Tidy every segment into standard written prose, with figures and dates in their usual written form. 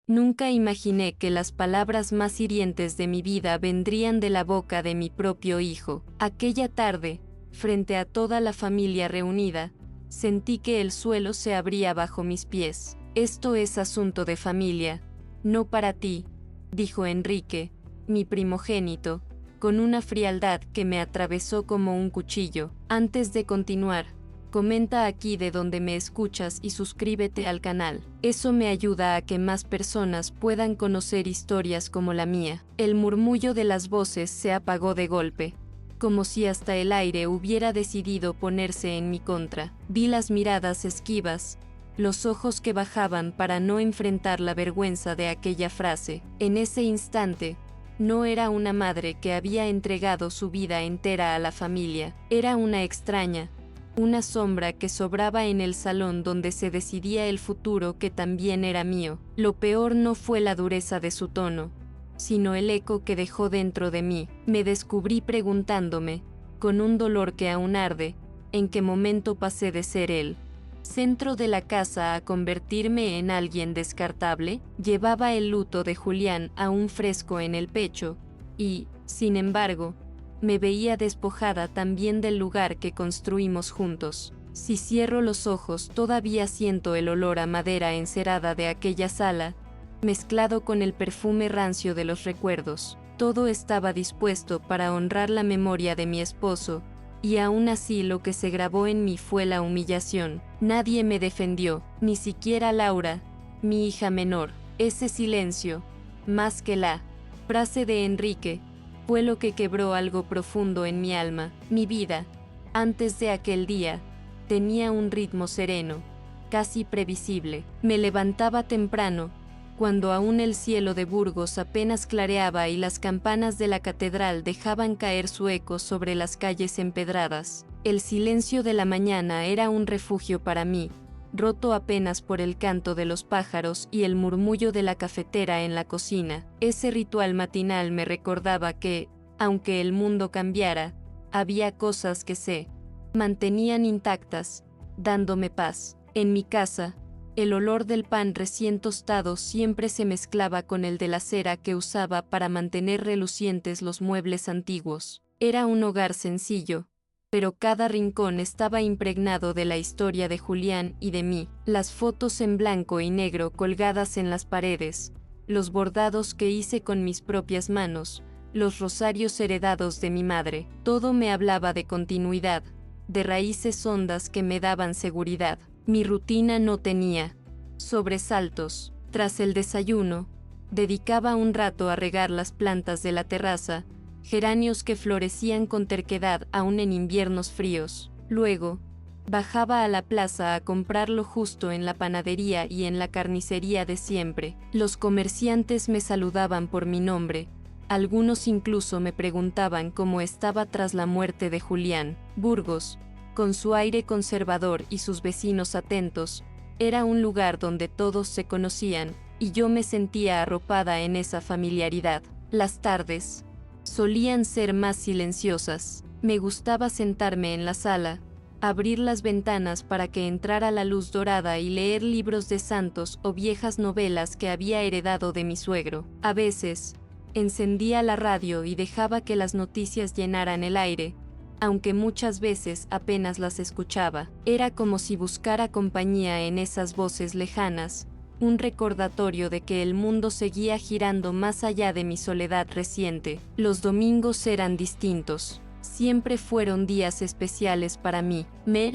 Nunca imaginé que las palabras más hirientes de mi vida vendrían de la boca de mi propio hijo. Aquella tarde, frente a toda la familia reunida, sentí que el suelo se abría bajo mis pies. Esto es asunto de familia, no para ti, dijo Enrique, mi primogénito, con una frialdad que me atravesó como un cuchillo. Antes de continuar, comenta aquí de donde me escuchas y suscríbete al canal. Eso me ayuda a que más personas puedan conocer historias como la mía. El murmullo de las voces se apagó de golpe, como si hasta el aire hubiera decidido ponerse en mi contra. Vi las miradas esquivas, los ojos que bajaban para no enfrentar la vergüenza de aquella frase. En ese instante, no era una madre que había entregado su vida entera a la familia, era una extraña, una sombra que sobraba en el salón donde se decidía el futuro que también era mío. Lo peor no fue la dureza de su tono, sino el eco que dejó dentro de mí. Me descubrí preguntándome, con un dolor que aún arde, en qué momento pasé de ser el centro de la casa a convertirme en alguien descartable. Llevaba el luto de Julián aún fresco en el pecho, y, sin embargo, me veía despojada también del lugar que construimos juntos. Si cierro los ojos todavía siento el olor a madera encerada de aquella sala, mezclado con el perfume rancio de los recuerdos. Todo estaba dispuesto para honrar la memoria de mi esposo, y aún así lo que se grabó en mí fue la humillación. Nadie me defendió, ni siquiera Laura, mi hija menor. Ese silencio, más que la frase de Enrique, fue lo que quebró algo profundo en mi alma. Mi vida, antes de aquel día, tenía un ritmo sereno, casi previsible. Me levantaba temprano, cuando aún el cielo de Burgos apenas clareaba y las campanas de la catedral dejaban caer su eco sobre las calles empedradas. El silencio de la mañana era un refugio para mí, roto apenas por el canto de los pájaros y el murmullo de la cafetera en la cocina. Ese ritual matinal me recordaba que, aunque el mundo cambiara, había cosas que se mantenían intactas, dándome paz. En mi casa, el olor del pan recién tostado siempre se mezclaba con el de la cera que usaba para mantener relucientes los muebles antiguos. Era un hogar sencillo, pero cada rincón estaba impregnado de la historia de Julián y de mí. Las fotos en blanco y negro colgadas en las paredes, los bordados que hice con mis propias manos, los rosarios heredados de mi madre, todo me hablaba de continuidad, de raíces hondas que me daban seguridad. Mi rutina no tenía sobresaltos. Tras el desayuno, dedicaba un rato a regar las plantas de la terraza, geranios que florecían con terquedad aún en inviernos fríos. Luego, bajaba a la plaza a comprar lo justo en la panadería y en la carnicería de siempre. Los comerciantes me saludaban por mi nombre. Algunos incluso me preguntaban cómo estaba tras la muerte de Julián. Burgos, con su aire conservador y sus vecinos atentos, era un lugar donde todos se conocían, y yo me sentía arropada en esa familiaridad. Las tardes solían ser más silenciosas. Me gustaba sentarme en la sala, abrir las ventanas para que entrara la luz dorada y leer libros de santos o viejas novelas que había heredado de mi suegro. A veces, encendía la radio y dejaba que las noticias llenaran el aire, aunque muchas veces apenas las escuchaba. Era como si buscara compañía en esas voces lejanas, un recordatorio de que el mundo seguía girando más allá de mi soledad reciente. Los domingos eran distintos. Siempre fueron días especiales para mí. Me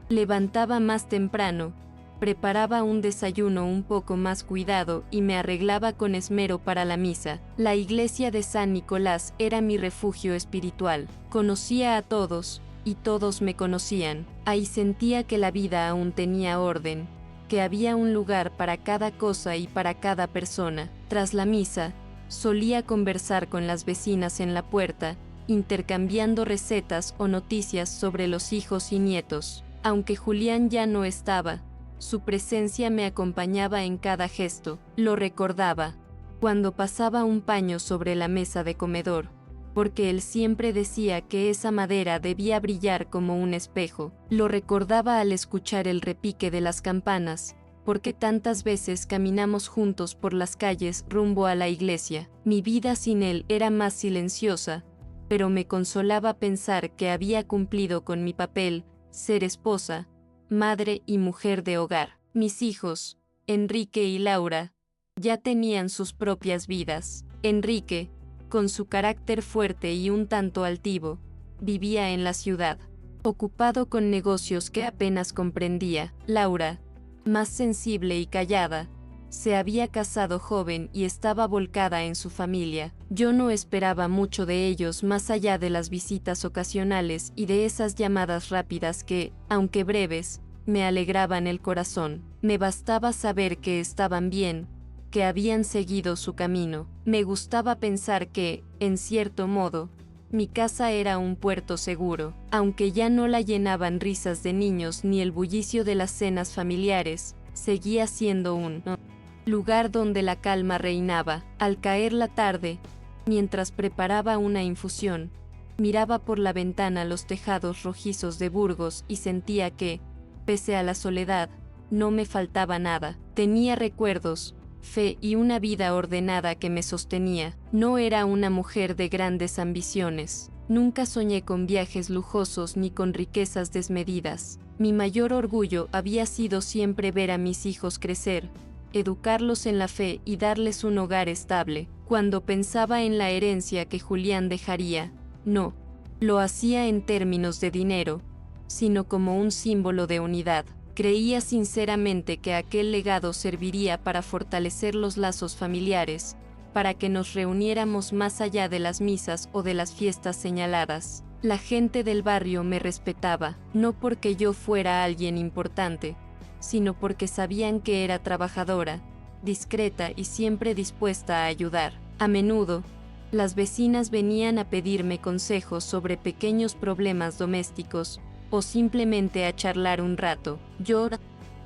levantaba más temprano, preparaba un desayuno un poco más cuidado y me arreglaba con esmero para la misa. La iglesia de San Nicolás era mi refugio espiritual. Conocía a todos, y todos me conocían. Ahí sentía que la vida aún tenía orden, que había un lugar para cada cosa y para cada persona. Tras la misa, solía conversar con las vecinas en la puerta, intercambiando recetas o noticias sobre los hijos y nietos. Aunque Julián ya no estaba, su presencia me acompañaba en cada gesto. Lo recordaba cuando pasaba un paño sobre la mesa de comedor, porque él siempre decía que esa madera debía brillar como un espejo. Lo recordaba al escuchar el repique de las campanas, porque tantas veces caminamos juntos por las calles rumbo a la iglesia. Mi vida sin él era más silenciosa, pero me consolaba pensar que había cumplido con mi papel, ser esposa, madre y mujer de hogar. Mis hijos, Enrique y Laura, ya tenían sus propias vidas. Enrique, con su carácter fuerte y un tanto altivo, vivía en la ciudad, ocupado con negocios que apenas comprendía. Laura, más sensible y callada, se había casado joven y estaba volcada en su familia. Yo no esperaba mucho de ellos más allá de las visitas ocasionales y de esas llamadas rápidas que, aunque breves, me alegraban el corazón. Me bastaba saber que estaban bien, que habían seguido su camino. Me gustaba pensar que, en cierto modo, mi casa era un puerto seguro, aunque ya no la llenaban risas de niños ni el bullicio de las cenas familiares, seguía siendo un lugar donde la calma reinaba. Al caer la tarde, mientras preparaba una infusión, miraba por la ventana los tejados rojizos de Burgos y sentía que, pese a la soledad, no me faltaba nada. Tenía recuerdos, fe y una vida ordenada que me sostenía. No era una mujer de grandes ambiciones. Nunca soñé con viajes lujosos ni con riquezas desmedidas. Mi mayor orgullo había sido siempre ver a mis hijos crecer, educarlos en la fe y darles un hogar estable. Cuando pensaba en la herencia que Julián dejaría, no lo hacía en términos de dinero, sino como un símbolo de unidad. Creía sinceramente que aquel legado serviría para fortalecer los lazos familiares, para que nos reuniéramos más allá de las misas o de las fiestas señaladas. La gente del barrio me respetaba, no porque yo fuera alguien importante, sino porque sabían que era trabajadora, discreta y siempre dispuesta a ayudar. A menudo, las vecinas venían a pedirme consejos sobre pequeños problemas domésticos, o simplemente a charlar un rato. Yo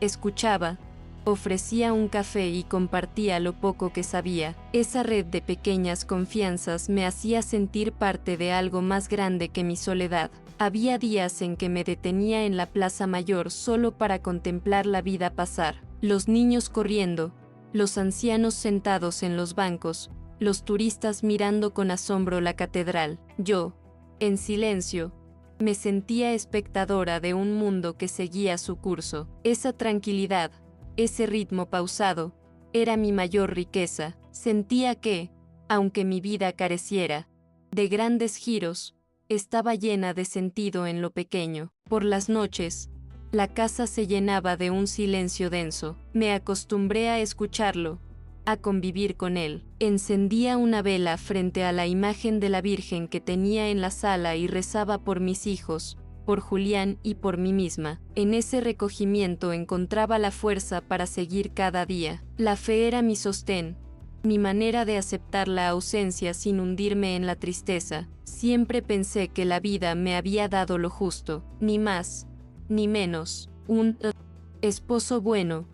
escuchaba, ofrecía un café y compartía lo poco que sabía. Esa red de pequeñas confianzas me hacía sentir parte de algo más grande que mi soledad. Había días en que me detenía en la Plaza Mayor solo para contemplar la vida pasar. Los niños corriendo, los ancianos sentados en los bancos, los turistas mirando con asombro la catedral. Yo, en silencio, me sentía espectadora de un mundo que seguía su curso. Esa tranquilidad, ese ritmo pausado, era mi mayor riqueza. Sentía que, aunque mi vida careciera de grandes giros, estaba llena de sentido en lo pequeño. Por las noches, la casa se llenaba de un silencio denso. Me acostumbré a escucharlo, a convivir con él. Encendía una vela frente a la imagen de la Virgen que tenía en la sala y rezaba por mis hijos, por Julián y por mí misma. En ese recogimiento encontraba la fuerza para seguir cada día. La fe era mi sostén, mi manera de aceptar la ausencia sin hundirme en la tristeza. Siempre pensé que la vida me había dado lo justo, ni más, ni menos. Un esposo bueno,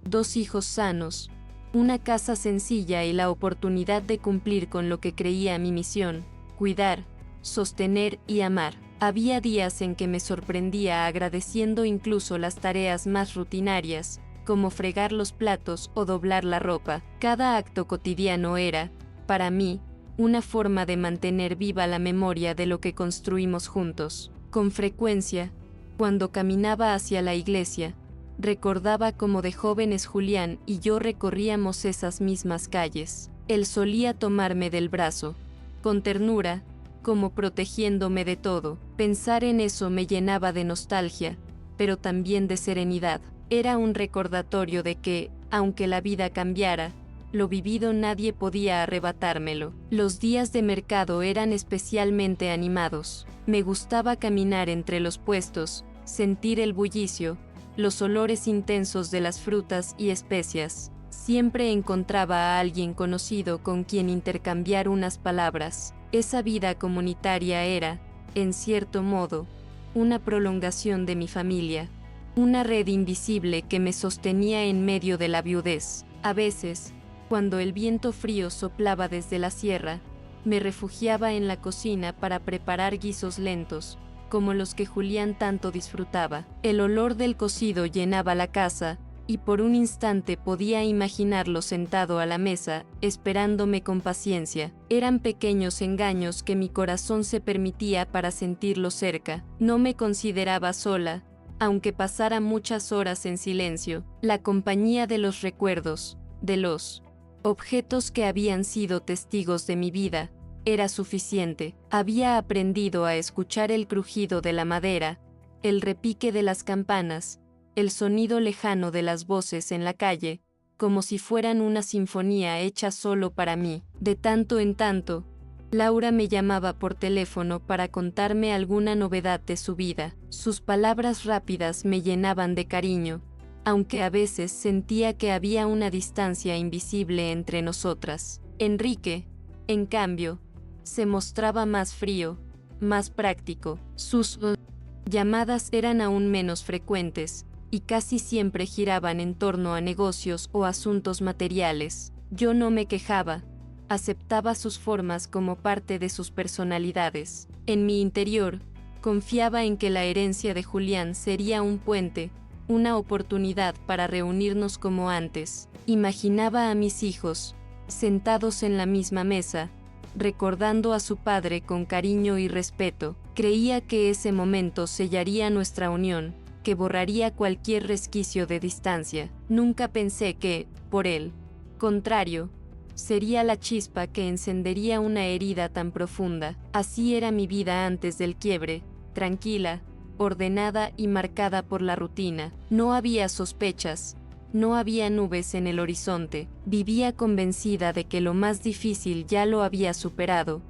2 hijos sanos, una casa sencilla y la oportunidad de cumplir con lo que creía mi misión: cuidar, sostener y amar. Había días en que me sorprendía agradeciendo incluso las tareas más rutinarias, como fregar los platos o doblar la ropa. Cada acto cotidiano era, para mí, una forma de mantener viva la memoria de lo que construimos juntos. Con frecuencia, cuando caminaba hacia la iglesia, recordaba cómo de jóvenes Julián y yo recorríamos esas mismas calles. Él solía tomarme del brazo, con ternura, como protegiéndome de todo. Pensar en eso me llenaba de nostalgia, pero también de serenidad. Era un recordatorio de que, aunque la vida cambiara, lo vivido nadie podía arrebatármelo. Los días de mercado eran especialmente animados. Me gustaba caminar entre los puestos, sentir el bullicio, los olores intensos de las frutas y especias. Siempre encontraba a alguien conocido con quien intercambiar unas palabras. Esa vida comunitaria era, en cierto modo, una prolongación de mi familia, una red invisible que me sostenía en medio de la viudez. A veces, cuando el viento frío soplaba desde la sierra, me refugiaba en la cocina para preparar guisos lentos, como los que Julián tanto disfrutaba. El olor del cocido llenaba la casa, y por un instante podía imaginarlo sentado a la mesa, esperándome con paciencia. Eran pequeños engaños que mi corazón se permitía para sentirlo cerca. No me consideraba sola, aunque pasara muchas horas en silencio. La compañía de los recuerdos, de los objetos que habían sido testigos de mi vida, era suficiente. Había aprendido a escuchar el crujido de la madera, el repique de las campanas, el sonido lejano de las voces en la calle, como si fueran una sinfonía hecha solo para mí. De tanto en tanto, Laura me llamaba por teléfono para contarme alguna novedad de su vida. Sus palabras rápidas me llenaban de cariño, aunque a veces sentía que había una distancia invisible entre nosotras. Enrique, en cambio, se mostraba más frío, más práctico. Sus llamadas eran aún menos frecuentes, y casi siempre giraban en torno a negocios o asuntos materiales. Yo no me quejaba, aceptaba sus formas como parte de sus personalidades. En mi interior, confiaba en que la herencia de Julián sería un puente, una oportunidad para reunirnos como antes. Imaginaba a mis hijos, sentados en la misma mesa, recordando a su padre con cariño y respeto. Creía que ese momento sellaría nuestra unión, que borraría cualquier resquicio de distancia. Nunca pensé que, por el contrario, sería la chispa que encendería una herida tan profunda. Así era mi vida antes del quiebre, tranquila, ordenada y marcada por la rutina. No había sospechas, no había nubes en el horizonte. Vivía convencida de que lo más difícil ya lo había superado,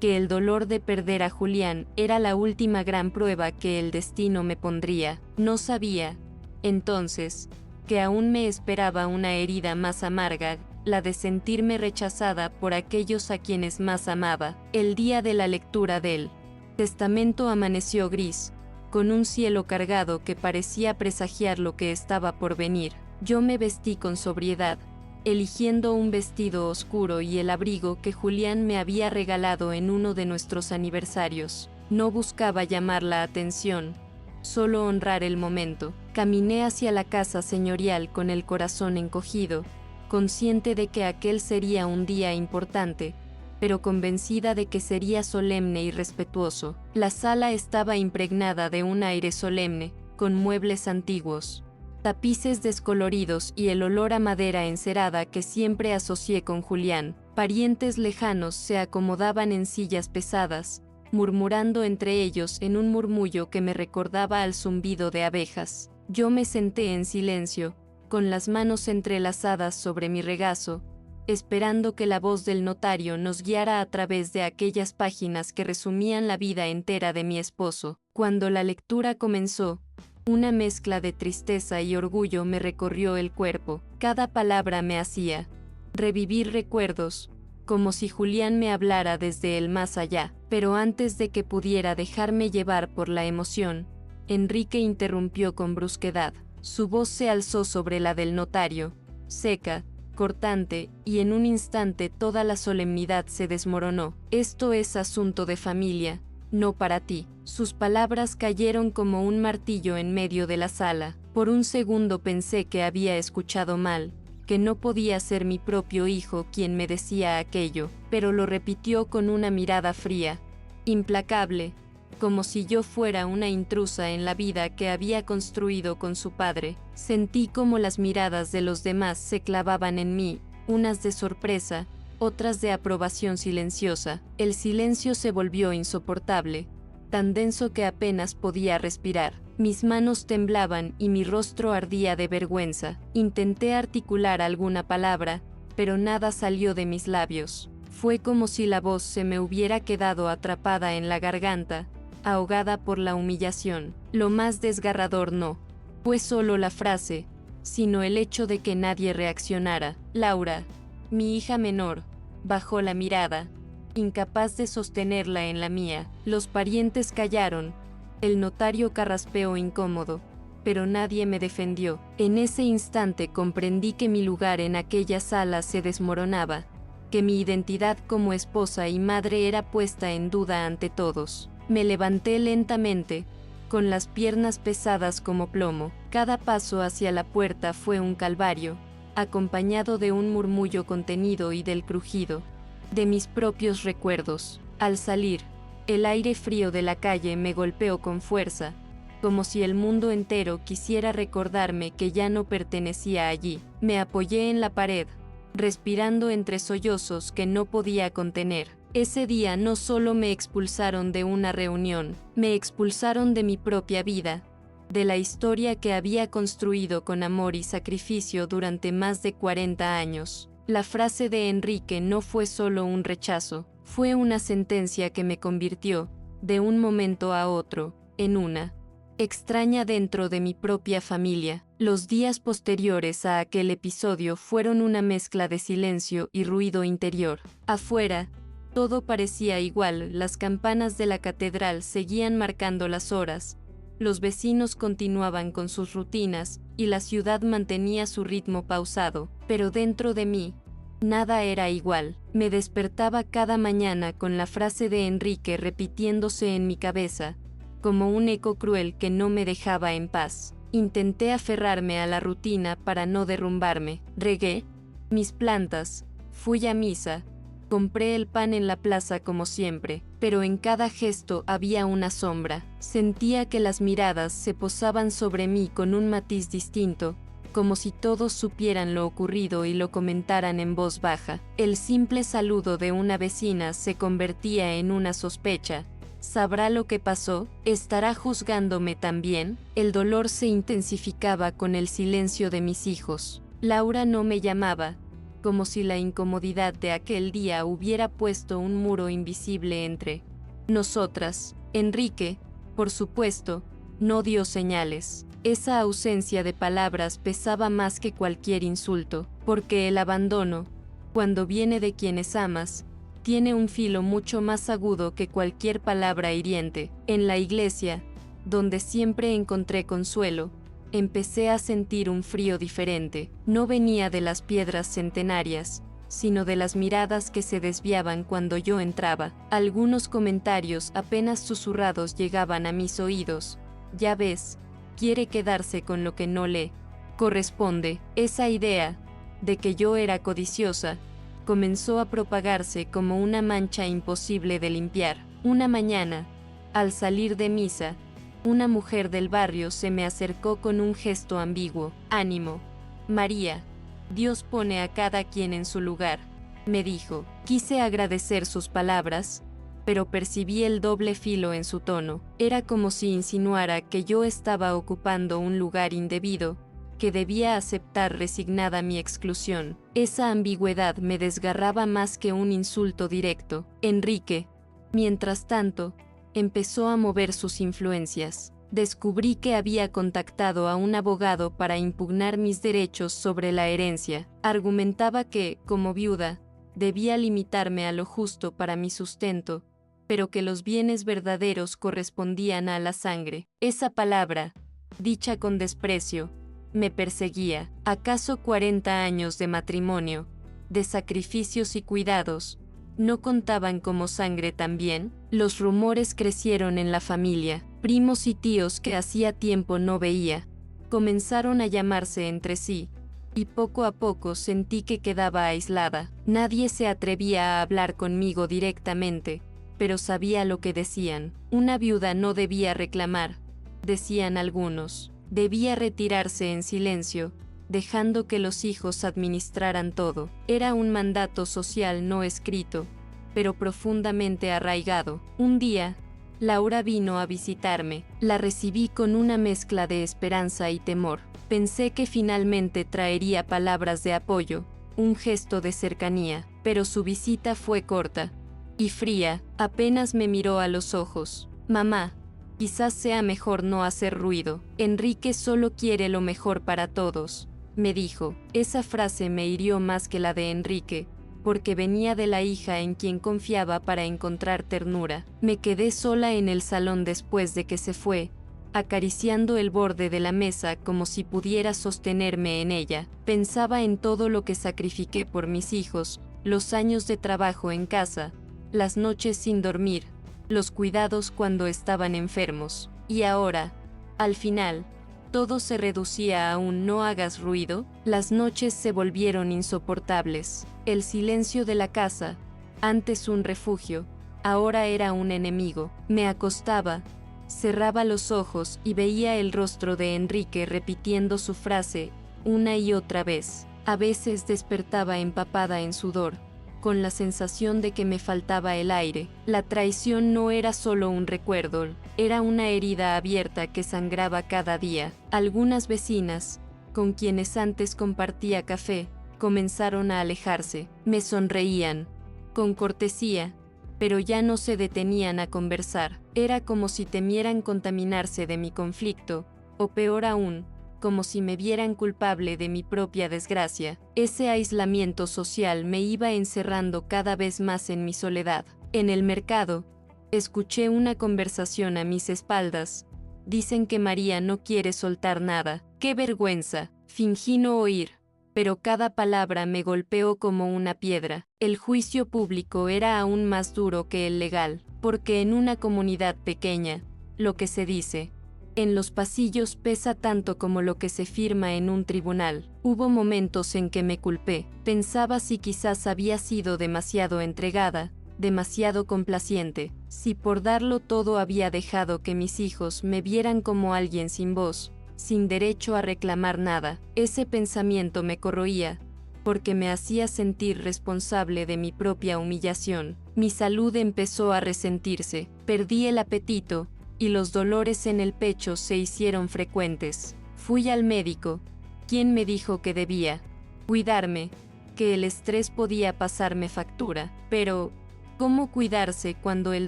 que el dolor de perder a Julián era la última gran prueba que el destino me pondría. No sabía, entonces, que aún me esperaba una herida más amarga, la de sentirme rechazada por aquellos a quienes más amaba. El día de la lectura del testamento amaneció gris, con un cielo cargado que parecía presagiar lo que estaba por venir. Yo me vestí con sobriedad, eligiendo un vestido oscuro y el abrigo que Julián me había regalado en uno de nuestros aniversarios. No buscaba llamar la atención, solo honrar el momento. Caminé hacia la casa señorial con el corazón encogido, consciente de que aquel sería un día importante, pero convencida de que sería solemne y respetuoso. La sala estaba impregnada de un aire solemne, con muebles antiguos, tapices descoloridos y el olor a madera encerada que siempre asocié con Julián. Parientes lejanos se acomodaban en sillas pesadas, murmurando entre ellos en un murmullo que me recordaba al zumbido de abejas. Yo me senté en silencio, con las manos entrelazadas sobre mi regazo, esperando que la voz del notario nos guiara a través de aquellas páginas que resumían la vida entera de mi esposo. Cuando la lectura comenzó, una mezcla de tristeza y orgullo me recorrió el cuerpo. Cada palabra me hacía revivir recuerdos, como si Julián me hablara desde el más allá. Pero antes de que pudiera dejarme llevar por la emoción, Enrique interrumpió con brusquedad. Su voz se alzó sobre la del notario, seca, cortante, y en un instante toda la solemnidad se desmoronó. Esto es asunto de familia, no para ti. Sus palabras cayeron como un martillo en medio de la sala. Por un segundo pensé que había escuchado mal, que no podía ser mi propio hijo quien me decía aquello, pero lo repitió con una mirada fría, implacable, como si yo fuera una intrusa en la vida que había construido con su padre. Sentí como las miradas de los demás se clavaban en mí, unas de sorpresa, otras de aprobación silenciosa. El silencio se volvió insoportable, tan denso que apenas podía respirar. Mis manos temblaban y mi rostro ardía de vergüenza. Intenté articular alguna palabra, pero nada salió de mis labios. Fue como si la voz se me hubiera quedado atrapada en la garganta, ahogada por la humillación. Lo más desgarrador no fue solo la frase, sino el hecho de que nadie reaccionara. Laura, mi hija menor, bajó la mirada, incapaz de sostenerla en la mía. Los parientes callaron. El notario carraspeó incómodo, pero nadie me defendió. En ese instante comprendí que mi lugar en aquella sala se desmoronaba, que mi identidad como esposa y madre era puesta en duda ante todos. Me levanté lentamente, con las piernas pesadas como plomo. Cada paso hacia la puerta fue un calvario, acompañado de un murmullo contenido y del crujido de mis propios recuerdos. Al salir, el aire frío de la calle me golpeó con fuerza, como si el mundo entero quisiera recordarme que ya no pertenecía allí. Me apoyé en la pared, respirando entre sollozos que no podía contener. Ese día no solo me expulsaron de una reunión, me expulsaron de mi propia vida, de la historia que había construido con amor y sacrificio durante más de 40 años. La frase de Enrique no fue solo un rechazo, fue una sentencia que me convirtió, de un momento a otro, en una extraña dentro de mi propia familia. Los días posteriores a aquel episodio fueron una mezcla de silencio y ruido interior. Afuera, todo parecía igual, las campanas de la catedral seguían marcando las horas, los vecinos continuaban con sus rutinas, y la ciudad mantenía su ritmo pausado, pero dentro de mí, nada era igual. Me despertaba cada mañana con la frase de Enrique repitiéndose en mi cabeza, como un eco cruel que no me dejaba en paz. Intenté aferrarme a la rutina para no derrumbarme. Regué mis plantas, fui a misa, compré el pan en la plaza como siempre, pero en cada gesto había una sombra. Sentía que las miradas se posaban sobre mí con un matiz distinto, como si todos supieran lo ocurrido y lo comentaran en voz baja. El simple saludo de una vecina se convertía en una sospecha. ¿Sabrá lo que pasó? ¿Estará juzgándome también? El dolor se intensificaba con el silencio de mis hijos. Laura no me llamaba, como si la incomodidad de aquel día hubiera puesto un muro invisible entre nosotras. Enrique, por supuesto, no dio señales. Esa ausencia de palabras pesaba más que cualquier insulto, porque el abandono, cuando viene de quienes amas, tiene un filo mucho más agudo que cualquier palabra hiriente. En la iglesia, donde siempre encontré consuelo, empecé a sentir un frío diferente. No venía de las piedras centenarias, sino de las miradas que se desviaban cuando yo entraba. Algunos comentarios apenas susurrados llegaban a mis oídos. Ya ves, quiere quedarse con lo que no le corresponde. Esa idea, de que yo era codiciosa, comenzó a propagarse como una mancha imposible de limpiar. Una mañana, al salir de misa, una mujer del barrio se me acercó con un gesto ambiguo. «Ánimo, María, Dios pone a cada quien en su lugar», me dijo. Quise agradecer sus palabras, pero percibí el doble filo en su tono. Era como si insinuara que yo estaba ocupando un lugar indebido, que debía aceptar resignada mi exclusión. Esa ambigüedad me desgarraba más que un insulto directo. Enrique, mientras tanto, empezó a mover sus influencias. Descubrí que había contactado a un abogado para impugnar mis derechos sobre la herencia. Argumentaba que, como viuda, debía limitarme a lo justo para mi sustento, pero que los bienes verdaderos correspondían a la sangre. Esa palabra, dicha con desprecio, me perseguía. ¿Acaso 40 años de matrimonio, de sacrificios y cuidados, no contaban como sangre también? Los rumores crecieron en la familia. Primos y tíos que hacía tiempo no veía, comenzaron a llamarse entre sí, y poco a poco sentí que quedaba aislada. Nadie se atrevía a hablar conmigo directamente, pero sabía lo que decían. Una viuda no debía reclamar, decían algunos. Debía retirarse en silencio, dejando que los hijos administraran todo. Era un mandato social no escrito, pero profundamente arraigado. Un día, Laura vino a visitarme. La recibí con una mezcla de esperanza y temor. Pensé que finalmente traería palabras de apoyo, un gesto de cercanía, pero su visita fue corta y fría. Apenas me miró a los ojos. «Mamá, quizás sea mejor no hacer ruido. Enrique solo quiere lo mejor para todos», me dijo. Esa frase me hirió más que la de Enrique, porque venía de la hija en quien confiaba para encontrar ternura. Me quedé sola en el salón después de que se fue, acariciando el borde de la mesa como si pudiera sostenerme en ella. Pensaba en todo lo que sacrifiqué por mis hijos, los años de trabajo en casa, las noches sin dormir, los cuidados cuando estaban enfermos. Y ahora, al final, todo se reducía a un no hagas ruido, las noches se volvieron insoportables. El silencio de la casa, antes un refugio, ahora era un enemigo. Me acostaba, cerraba los ojos y veía el rostro de Enrique repitiendo su frase una y otra vez. A veces despertaba empapada en sudor, con la sensación de que me faltaba el aire. La traición no era solo un recuerdo, era una herida abierta que sangraba cada día. Algunas vecinas, con quienes antes compartía café, comenzaron a alejarse. Me sonreían, con cortesía, pero ya no se detenían a conversar. Era como si temieran contaminarse de mi conflicto, o peor aún, como si me vieran culpable de mi propia desgracia. Ese aislamiento social me iba encerrando cada vez más en mi soledad. En el mercado, escuché una conversación a mis espaldas. Dicen que María no quiere soltar nada. ¡Qué vergüenza! Fingí no oír, pero cada palabra me golpeó como una piedra. El juicio público era aún más duro que el legal, porque en una comunidad pequeña, lo que se dice en los pasillos pesa tanto como lo que se firma en un tribunal. Hubo momentos en que me culpé. Pensaba si quizás había sido demasiado entregada, demasiado complaciente, si por darlo todo había dejado que mis hijos me vieran como alguien sin voz, sin derecho a reclamar nada. Ese pensamiento me corroía, porque me hacía sentir responsable de mi propia humillación. Mi salud empezó a resentirse, perdí el apetito, y los dolores en el pecho se hicieron frecuentes. Fui al médico, quien me dijo que debía cuidarme, que el estrés podía pasarme factura. Pero, ¿cómo cuidarse cuando el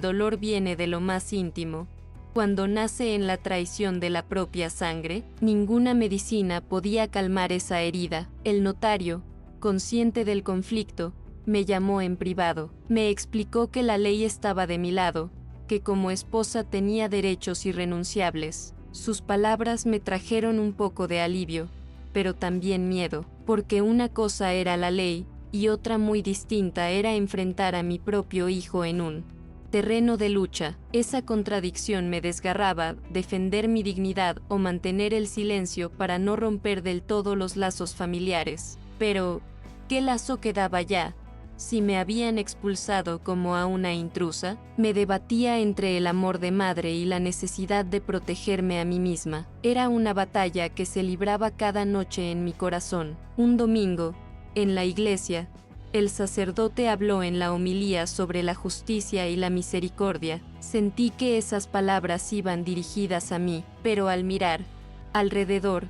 dolor viene de lo más íntimo? Cuando nace en la traición de la propia sangre, ninguna medicina podía calmar esa herida. El notario, consciente del conflicto, me llamó en privado. Me explicó que la ley estaba de mi lado, que como esposa tenía derechos irrenunciables. Sus palabras me trajeron un poco de alivio, pero también miedo, porque una cosa era la ley, y otra muy distinta era enfrentar a mi propio hijo en un terreno de lucha. Esa contradicción me desgarraba, defender mi dignidad o mantener el silencio para no romper del todo los lazos familiares. Pero, ¿qué lazo quedaba ya? Si me habían expulsado como a una intrusa, me debatía entre el amor de madre y la necesidad de protegerme a mí misma. Era una batalla que se libraba cada noche en mi corazón. Un domingo, en la iglesia, el sacerdote habló en la homilía sobre la justicia y la misericordia. Sentí que esas palabras iban dirigidas a mí, pero al mirar alrededor,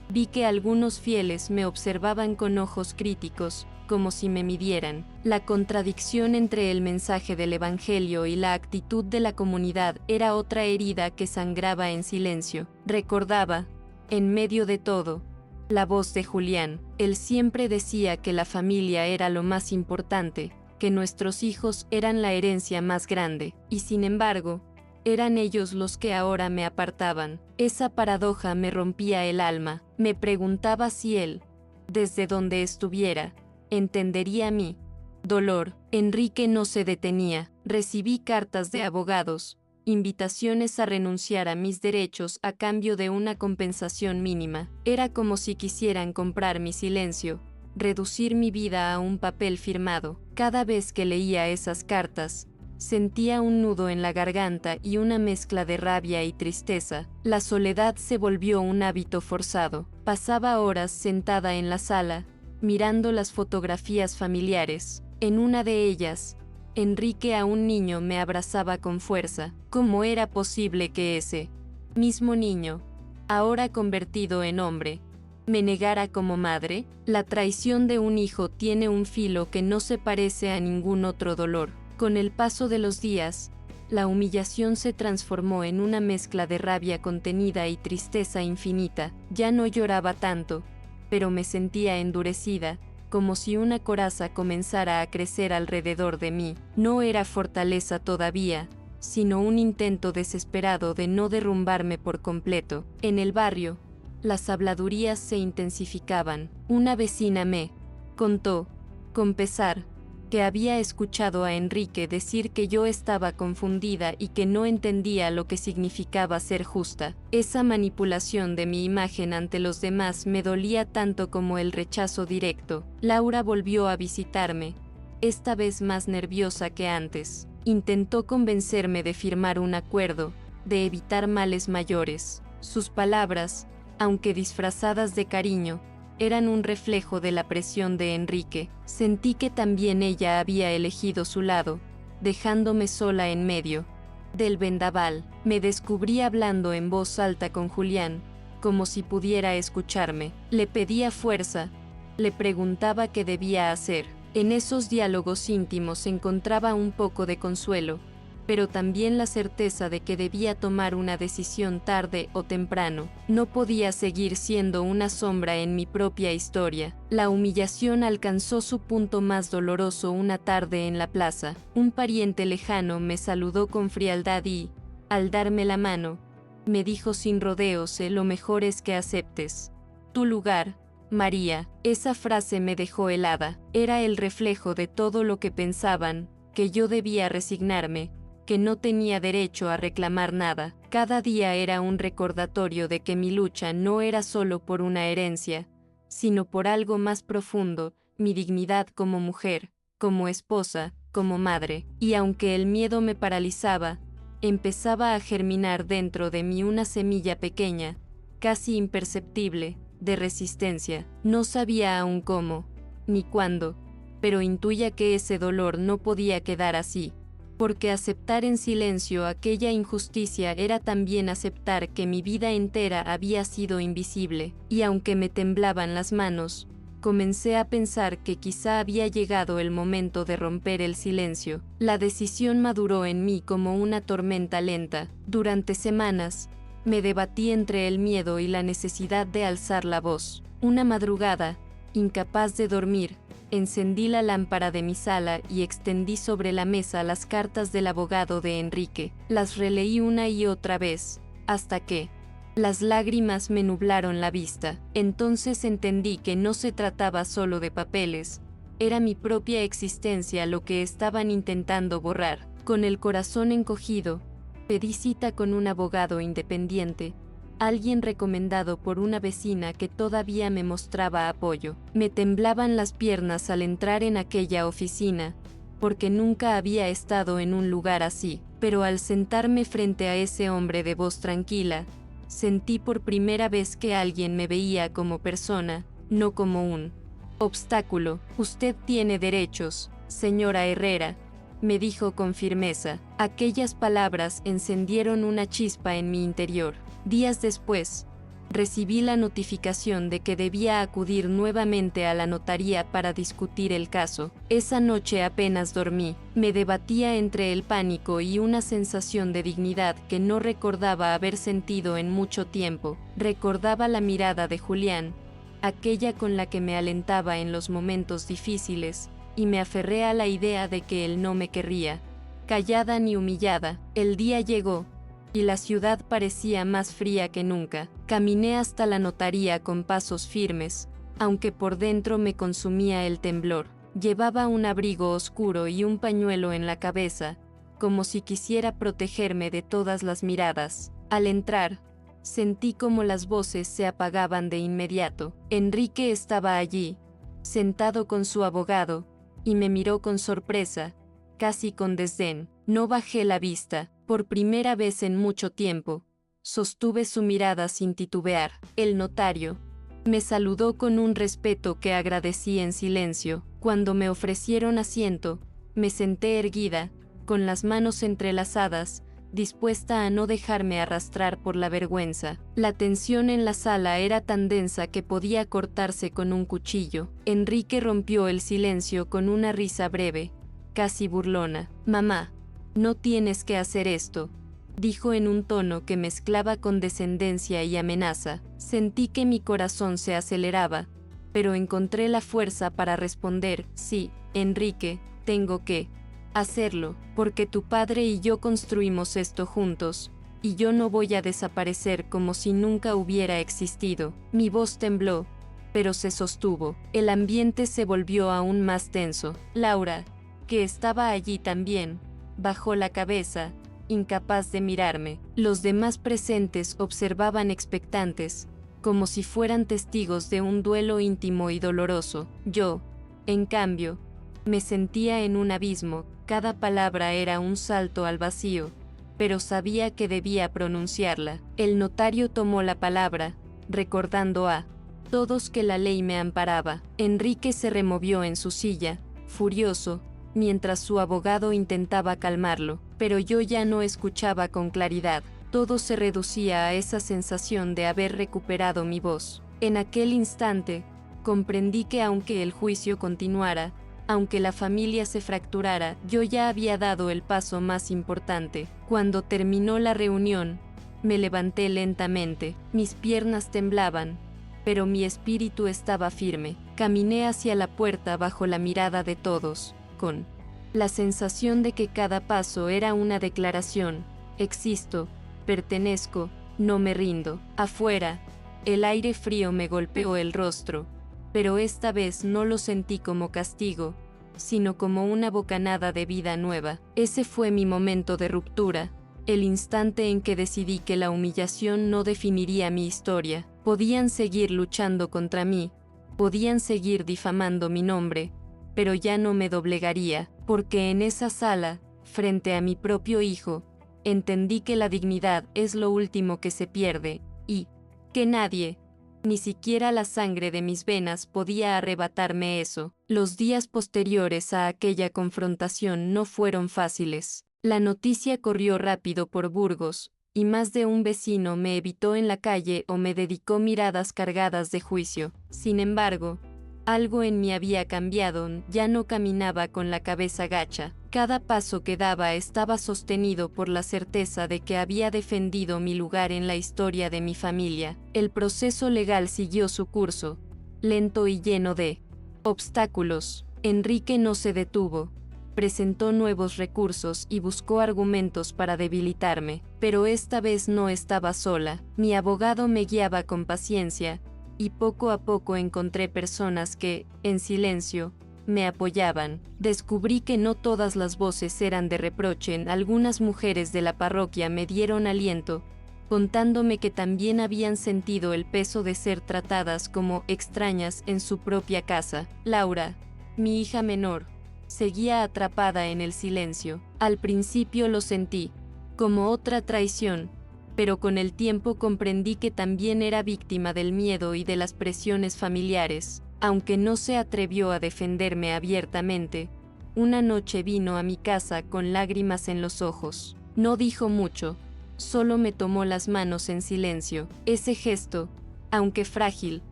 vi que algunos fieles me observaban con ojos críticos, como si me midieran. La contradicción entre el mensaje del Evangelio y la actitud de la comunidad era otra herida que sangraba en silencio. Recordaba, en medio de todo, la voz de Julián. Él siempre decía que la familia era lo más importante, que nuestros hijos eran la herencia más grande, y sin embargo, eran ellos los que ahora me apartaban. Esa paradoja me rompía el alma. Me preguntaba si él, desde donde estuviera, entendería mi dolor. Enrique no se detenía. Recibí cartas de abogados, invitaciones a renunciar a mis derechos a cambio de una compensación mínima. Era como si quisieran comprar mi silencio, reducir mi vida a un papel firmado. Cada vez que leía esas cartas, sentía un nudo en la garganta y una mezcla de rabia y tristeza. La soledad se volvió un hábito forzado. Pasaba horas sentada en la sala, mirando las fotografías familiares. En una de ellas, Enrique a un niño me abrazaba con fuerza. ¿Cómo era posible que ese mismo niño, ahora convertido en hombre, me negara como madre? La traición de un hijo tiene un filo que no se parece a ningún otro dolor. Con el paso de los días, la humillación se transformó en una mezcla de rabia contenida y tristeza infinita. Ya no lloraba tanto, pero me sentía endurecida, como si una coraza comenzara a crecer alrededor de mí. No era fortaleza todavía, sino un intento desesperado de no derrumbarme por completo. En el barrio, las habladurías se intensificaban. Una vecina me contó, con pesar, que había escuchado a Enrique decir que yo estaba confundida y que no entendía lo que significaba ser justa. Esa manipulación de mi imagen ante los demás me dolía tanto como el rechazo directo. Laura volvió a visitarme, esta vez más nerviosa que antes. Intentó convencerme de firmar un acuerdo, de evitar males mayores. Sus palabras, aunque disfrazadas de cariño, eran un reflejo de la presión de Enrique. Sentí que también ella había elegido su lado, dejándome sola en medio del vendaval. Me descubrí hablando en voz alta con Julián, como si pudiera escucharme. Le pedía fuerza, le preguntaba qué debía hacer. En esos diálogos íntimos encontraba un poco de consuelo, pero también la certeza de que debía tomar una decisión tarde o temprano. No podía seguir siendo una sombra en mi propia historia. La humillación alcanzó su punto más doloroso una tarde en la plaza. Un pariente lejano me saludó con frialdad y, al darme la mano, me dijo sin rodeos: lo mejor es que aceptes tu lugar, María. Esa frase me dejó helada. Era el reflejo de todo lo que pensaban, que yo debía resignarme, que no tenía derecho a reclamar nada. Cada día era un recordatorio de que mi lucha no era solo por una herencia, sino por algo más profundo, mi dignidad como mujer, como esposa, como madre. Y aunque el miedo me paralizaba, empezaba a germinar dentro de mí una semilla pequeña, casi imperceptible, de resistencia. No sabía aún cómo, ni cuándo, pero intuía que ese dolor no podía quedar así. Porque aceptar en silencio aquella injusticia era también aceptar que mi vida entera había sido invisible. Y aunque me temblaban las manos, comencé a pensar que quizá había llegado el momento de romper el silencio. La decisión maduró en mí como una tormenta lenta. Durante semanas, me debatí entre el miedo y la necesidad de alzar la voz. Una madrugada, incapaz de dormir, encendí la lámpara de mi sala y extendí sobre la mesa las cartas del abogado de Enrique. Las releí una y otra vez, hasta que las lágrimas me nublaron la vista. Entonces entendí que no se trataba solo de papeles, era mi propia existencia lo que estaban intentando borrar. Con el corazón encogido, pedí cita con un abogado independiente, alguien recomendado por una vecina que todavía me mostraba apoyo. Me temblaban las piernas al entrar en aquella oficina, porque nunca había estado en un lugar así, pero al sentarme frente a ese hombre de voz tranquila, sentí por primera vez que alguien me veía como persona, no como un obstáculo. Usted tiene derechos, señora Herrera, me dijo con firmeza. Aquellas palabras encendieron una chispa en mi interior. Días después, recibí la notificación de que debía acudir nuevamente a la notaría para discutir el caso. Esa noche apenas dormí. Me debatía entre el pánico y una sensación de dignidad que no recordaba haber sentido en mucho tiempo. Recordaba la mirada de Julián, aquella con la que me alentaba en los momentos difíciles, y me aferré a la idea de que él no me querría, callada ni humillada. El día llegó, y la ciudad parecía más fría que nunca. Caminé hasta la notaría con pasos firmes, aunque por dentro me consumía el temblor. Llevaba un abrigo oscuro y un pañuelo en la cabeza, como si quisiera protegerme de todas las miradas. Al entrar, sentí como las voces se apagaban de inmediato. Enrique estaba allí, sentado con su abogado, y me miró con sorpresa, casi con desdén. No bajé la vista. Por primera vez en mucho tiempo, sostuve su mirada sin titubear. El notario me saludó con un respeto que agradecí en silencio. Cuando me ofrecieron asiento, me senté erguida, con las manos entrelazadas, dispuesta a no dejarme arrastrar por la vergüenza. La tensión en la sala era tan densa que podía cortarse con un cuchillo. Enrique rompió el silencio con una risa breve, casi burlona. «Mamá, no tienes que hacer esto», dijo en un tono que mezclaba condescendencia y amenaza. Sentí que mi corazón se aceleraba, pero encontré la fuerza para responder: «Sí, Enrique, tengo que hacerlo, porque tu padre y yo construimos esto juntos, y yo no voy a desaparecer como si nunca hubiera existido». Mi voz tembló, pero se sostuvo. El ambiente se volvió aún más tenso. «Laura», que estaba allí también, bajó la cabeza, incapaz de mirarme. Los demás presentes observaban expectantes, como si fueran testigos de un duelo íntimo y doloroso. Yo, en cambio, me sentía en un abismo, cada palabra era un salto al vacío, pero sabía que debía pronunciarla. El notario tomó la palabra, recordando a todos que la ley me amparaba. Enrique se removió en su silla, furioso, mientras su abogado intentaba calmarlo, pero yo ya no escuchaba con claridad. Todo se reducía a esa sensación de haber recuperado mi voz. En aquel instante, comprendí que aunque el juicio continuara, aunque la familia se fracturara, yo ya había dado el paso más importante. Cuando terminó la reunión, me levanté lentamente. Mis piernas temblaban, pero mi espíritu estaba firme. Caminé hacia la puerta bajo la mirada de todos, con la sensación de que cada paso era una declaración: existo, pertenezco, no me rindo. Afuera, el aire frío me golpeó el rostro, pero esta vez no lo sentí como castigo, sino como una bocanada de vida nueva. Ese fue mi momento de ruptura, el instante en que decidí que la humillación no definiría mi historia. Podían seguir luchando contra mí, podían seguir difamando mi nombre, pero ya no me doblegaría, porque en esa sala, frente a mi propio hijo, entendí que la dignidad es lo último que se pierde, y que nadie, ni siquiera la sangre de mis venas, podía arrebatarme eso. Los días posteriores a aquella confrontación no fueron fáciles. La noticia corrió rápido por Burgos, y más de un vecino me evitó en la calle o me dedicó miradas cargadas de juicio. Sin embargo, algo en mí había cambiado, ya no caminaba con la cabeza gacha. Cada paso que daba estaba sostenido por la certeza de que había defendido mi lugar en la historia de mi familia. El proceso legal siguió su curso, lento y lleno de obstáculos. Enrique no se detuvo. Presentó nuevos recursos y buscó argumentos para debilitarme, pero esta vez no estaba sola. Mi abogado me guiaba con paciencia, y poco a poco encontré personas que, en silencio, me apoyaban. Descubrí que no todas las voces eran de reproche. Algunas mujeres de la parroquia me dieron aliento, contándome que también habían sentido el peso de ser tratadas como extrañas en su propia casa. Laura, mi hija menor, seguía atrapada en el silencio. Al principio lo sentí como otra traición, pero con el tiempo comprendí que también era víctima del miedo y de las presiones familiares. Aunque no se atrevió a defenderme abiertamente, una noche vino a mi casa con lágrimas en los ojos. No dijo mucho, solo me tomó las manos en silencio. Ese gesto, aunque frágil,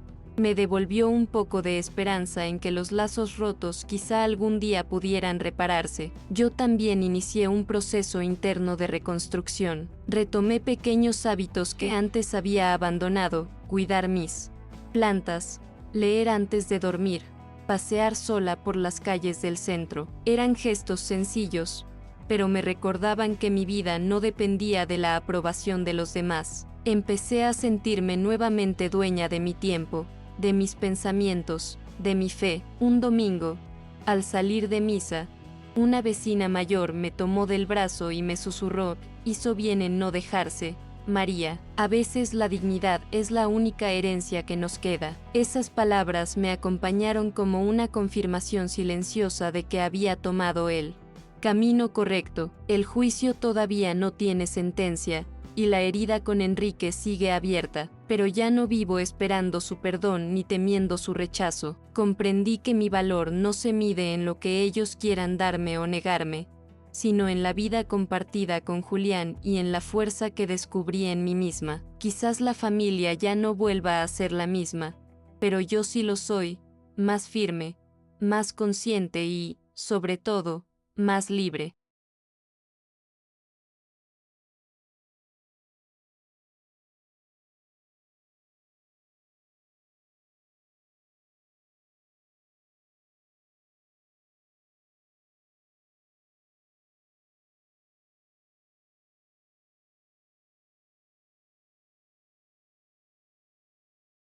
me devolvió un poco de esperanza en que los lazos rotos quizá algún día pudieran repararse. Yo también inicié un proceso interno de reconstrucción. Retomé pequeños hábitos que antes había abandonado: cuidar mis plantas, leer antes de dormir, pasear sola por las calles del centro. Eran gestos sencillos, pero me recordaban que mi vida no dependía de la aprobación de los demás. Empecé a sentirme nuevamente dueña de mi tiempo, de mis pensamientos, de mi fe. Un domingo, al salir de misa, una vecina mayor me tomó del brazo y me susurró: hizo bien en no dejarse, María. A veces la dignidad es la única herencia que nos queda. Esas palabras me acompañaron como una confirmación silenciosa de que había tomado el camino correcto. El juicio todavía no tiene sentencia, y la herida con Enrique sigue abierta, pero ya no vivo esperando su perdón ni temiendo su rechazo. Comprendí que mi valor no se mide en lo que ellos quieran darme o negarme, sino en la vida compartida con Julián y en la fuerza que descubrí en mí misma. Quizás la familia ya no vuelva a ser la misma, pero yo sí lo soy, más firme, más consciente y, sobre todo, más libre.